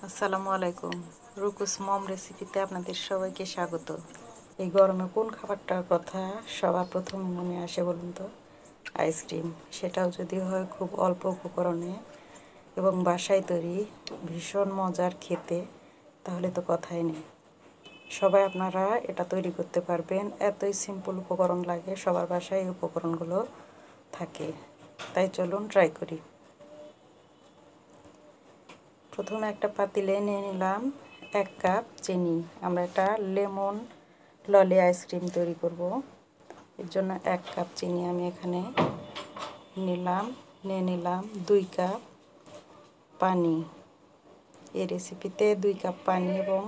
আসসালামু আলাইকুম। রুকুস মম রেসিপিতে আপনাদের সবাইকে স্বাগত। এই গরমে কোন খাবারটার কথা সবার প্রথম মনে আসে বলুন তো? আইসক্রিম। সেটাও যদি হয় খুব অল্প উপকরণে এবং বাসায় তৈরি, ভীষণ মজার খেতে, তাহলে তো কথাই নেই। সবাই আপনারা এটা তৈরি করতে পারবেন, এতই সিম্পল উপকরণ লাগে, সবার বাসায় এই উপকরণগুলো থাকে। তাই চলুন ট্রাই করি। প্রথমে একটা পাতিলে নিয়ে নিলাম 1 কাপ চিনি। আমরা একটা লেমন ললি আইসক্রিম তৈরি করব, এর জন্য 1 কাপ চিনি আমি এখানে নিয়ে নিলাম 2 কাপ পানি। এই রেসিপিতে 2 কাপ পানি এবং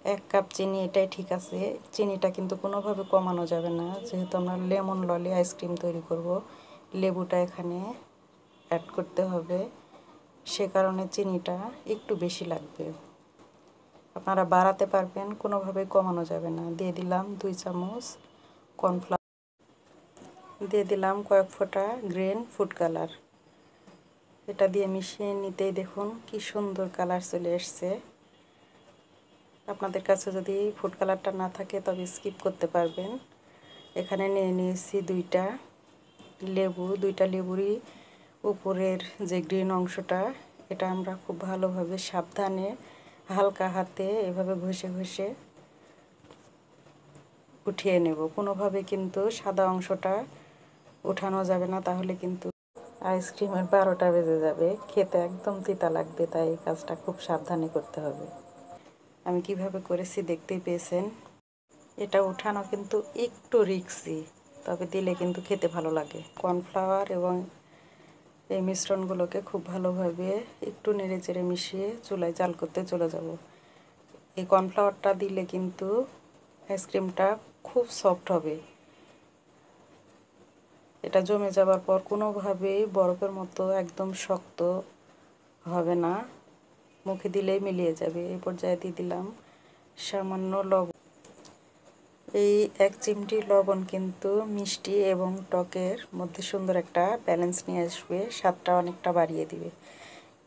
1 কাপ চিনি, এটাই ঠিক আছে। চিনিটা কিন্তু কোনোভাবে কমানো যাবে না, যেহেতু আমরা লেমন ললি আইসক্রিম তৈরি করব, লেবুটা এখানে অ্যাড করতে হবে, সে কারণে চিনিটা একটু বেশি লাগবে। আপনারা বাড়াতে পারবেন, কোনোভাবেই কমানো যাবে না। দিয়ে দিলাম 2 চামচ কর্নফ্লাওয়ার, দিয়ে দিলাম কয়েক ফোঁটা গ্রিন ফুড কালার। এটা দিয়ে মিশিয়ে নিতেই দেখুন কি সুন্দর কালার চলে এসছে। আপনাদের কাছে যদি ফুড কালারটা না থাকে তবে স্কিপ করতে পারবেন। এখানে নিয়ে নিয়েছি 2টা লেবু। 2টা লেবুরই উপরের যে গ্রিন অংশটা, এটা আমরা খুব ভালোভাবে সাবধানে হালকা হাতে এভাবে ঘষে ঘষে উঠিয়ে নেব। কোনোভাবে কিন্তু সাদা অংশটা উঠানো যাবে না, তাহলে কিন্তু আইসক্রিমের 12টা বেজে যাবে, খেতে একদম তিতা লাগবে। তাই এই কাজটা খুব সাবধানে করতে হবে। আমি কিভাবে করেছি দেখতেই পেয়েছেন। এটা উঠানো কিন্তু একটু রিস্কি, তবে দিলে কিন্তু খেতে ভালো লাগে। কর্নফ্লাওয়ার এবং এই মিশ্রণগুলোকে খুব ভালোভাবে একটু নেড়ে চেড়ে মিশিয়ে চুলায় জাল করতে চলে যাব। এই কর্নফ্লাওয়ারটা দিলে কিন্তু আইসক্রিমটা খুব সফট হবে। এটা জমে যাবার পর কোনোভাবেই বরফের মতো একদম শক্ত হবে না, মুখে দিলেই মিলিয়ে যাবে। এই পর্যায়ে দিয়ে দিলাম সামান্য লবণ। এই 1 চিমটি লবণ কিন্তু মিষ্টি এবং টকের মধ্যে সুন্দর একটা ব্যালেন্স নিয়ে আসবে, স্বাদটা অনেকটা বাড়িয়ে দিবে।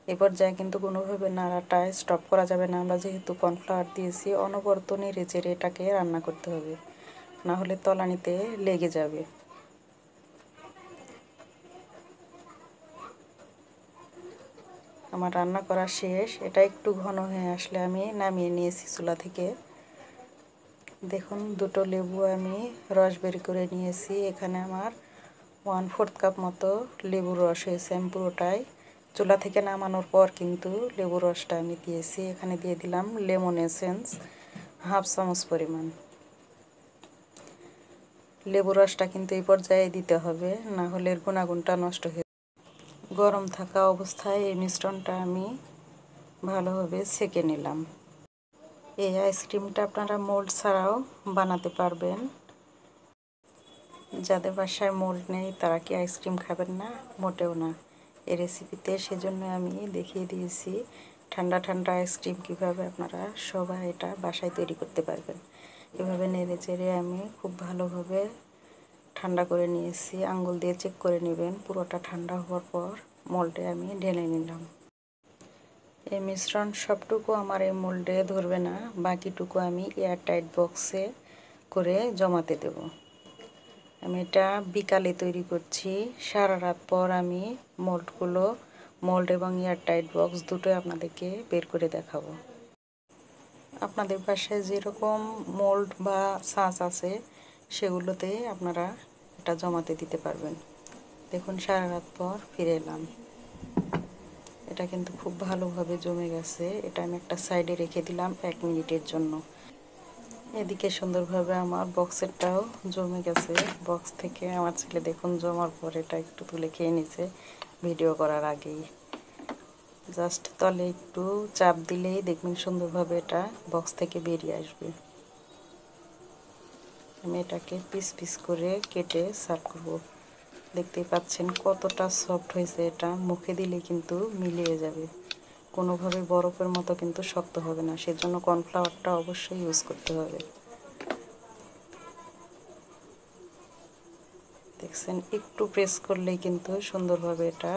এই পর্যায়ে কিন্তু কোনোভাবে নাড়াটা স্টপ করা যাবে না। আমরা যেহেতু কর্নফ্লাওয়ার দিয়েছি, অনবরত নেড়ে চেড়ে এটাকে রান্না করতে হবে, না হলে তলানিতে লেগে যাবে। আমার রান্না করা শেষ। এটা একটু ঘন হয়ে আসলে আমি নামিয়ে নিয়েছি চুলা থেকে। দেখুন 2টো লেবু আমি রস বের করে নিয়েছি। এখানে আমার 1/4 কাপ মতো লেবুর রস হয়েছে। আমি পুরোটাই চুলা থেকে নামানোর পর কিন্তু লেবুর রসটা আমি দিয়েছি। এখানে দিয়ে দিলাম লেমন এসেন্স 1/2 চামচ পরিমাণ। লেবুর রসটা কিন্তু এই পর্যায়ে দিতে হবে, না হলে এর গুণাগুণটা নষ্ট হয়ে যাবে। গরম থাকা অবস্থায় এই মিশ্রণটা আমি ভালোভাবে ছেঁকে নিলাম। এই আইসক্রিমটা আপনারা মোল্ড ছাড়াও বানাতে পারবেন। যাদের বাসায় মোল্ড নেই তারা কি আইসক্রিম খাবেন না? মোটেও না। এই রেসিপিতে সেজন্য আমি দেখিয়ে দিয়েছি ঠান্ডা ঠান্ডা আইসক্রিম কীভাবে আপনারা সবাই এটা বাসায় তৈরি করতে পারবেন। এভাবে নেড়ে চেড়ে আমি খুব ভালোভাবে ঠান্ডা করে নিয়েছি। আঙ্গুল দিয়ে চেক করে নেবেন। পুরোটা ঠান্ডা হওয়ার পর মোল্ডে আমি ঢেলে নিলাম। এই মিশ্রণ সবটুকু আমার এই মোল্ডে ধরবে না, বাকিটুকু আমি এয়ারটাইট বক্সে করে জমাতে দেব। আমি এটা বিকালে তৈরি করছি। সারা রাত পর আমি মোল্ড এবং এয়ারটাইট বক্স দুটোই আপনাদেরকে বের করে দেখাবো। আপনাদের বাসায় যেরকম মোল্ড বা ছাঁচ আছে সেগুলোতে আপনারা এটা জমাতে দিতে পারবেন। দেখুন সারা রাত পর ফিরে এলাম। এটা কিন্তু খুব ভালোভাবে জমে গেছে। এটা আমি একটা সাইডে রেখে দিলাম 1 মিনিটের জন্য। এদিকে সুন্দরভাবে আমার বক্সেরটাও জমে গেছে। বক্স থেকে আমার ছেলে দেখুন জমার পর এটা একটু তুলে খেয়ে নিছে ভিডিও করার আগেই। জাস্ট তলে একটু চাপ দিলেই দেখবেন সুন্দরভাবে এটা বক্স থেকে বেরিয়ে আসবে। আমি এটাকে পিস পিস করে কেটে সার্ভ করব। দেখতেই পাচ্ছেন কতটা সফট হয়েছে। এটা মুখে দিলে কিন্তু মিলিয়ে যাবে, কোনোভাবে বরফের মতো কিন্তু শক্ত হবে না। সেজন্য কর্নফ্লাওয়ারটা অবশ্যই ইউজ করতে হবে। দেখছেন একটু প্রেস করলেই কিন্তু সুন্দরভাবে এটা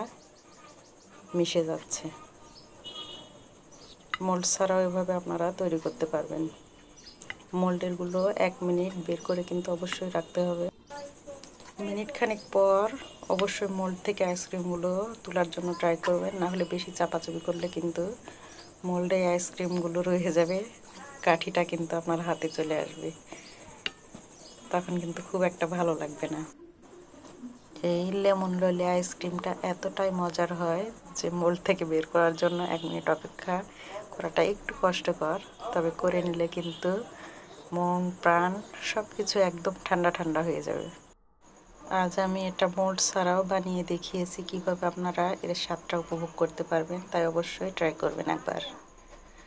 মিশে যাচ্ছে। মোল্ড ছাড়াও এভাবে আপনারা তৈরি করতে পারবেন। মোল্ডেরগুলো 1 মিনিট বের করে কিন্তু অবশ্যই রাখতে হবে। মিনিট খানেক পর অবশ্যই মোল্ড থেকে আইসক্রিমগুলো তোলার জন্য ট্রাই করবেন, না হলে বেশি চাপাচাপি করলে কিন্তু মোল্ডে আইসক্রিমগুলো রয়ে যাবে, কাঠিটা কিন্তু আপনার হাতে চলে আসবে, তখন কিন্তু খুব একটা ভালো লাগবে না। এই লেমন ললি আইসক্রিমটা এতটাই মজার হয় যে মোল্ড থেকে বের করার জন্য 1 মিনিট অপেক্ষা করাটা একটু কষ্টকর, তবে করে নিলে কিন্তু মন প্রাণ সব কিছু একদম ঠান্ডা ঠান্ডা হয়ে যাবে। আজ আমি এটা মোল্ড ছাড়াও বানিয়ে দেখিয়েছি, কিভাবে আপনারা এর স্বাদটা উপভোগ করতে পারবেন, তাই অবশ্যই ট্রাই করবেন একবার।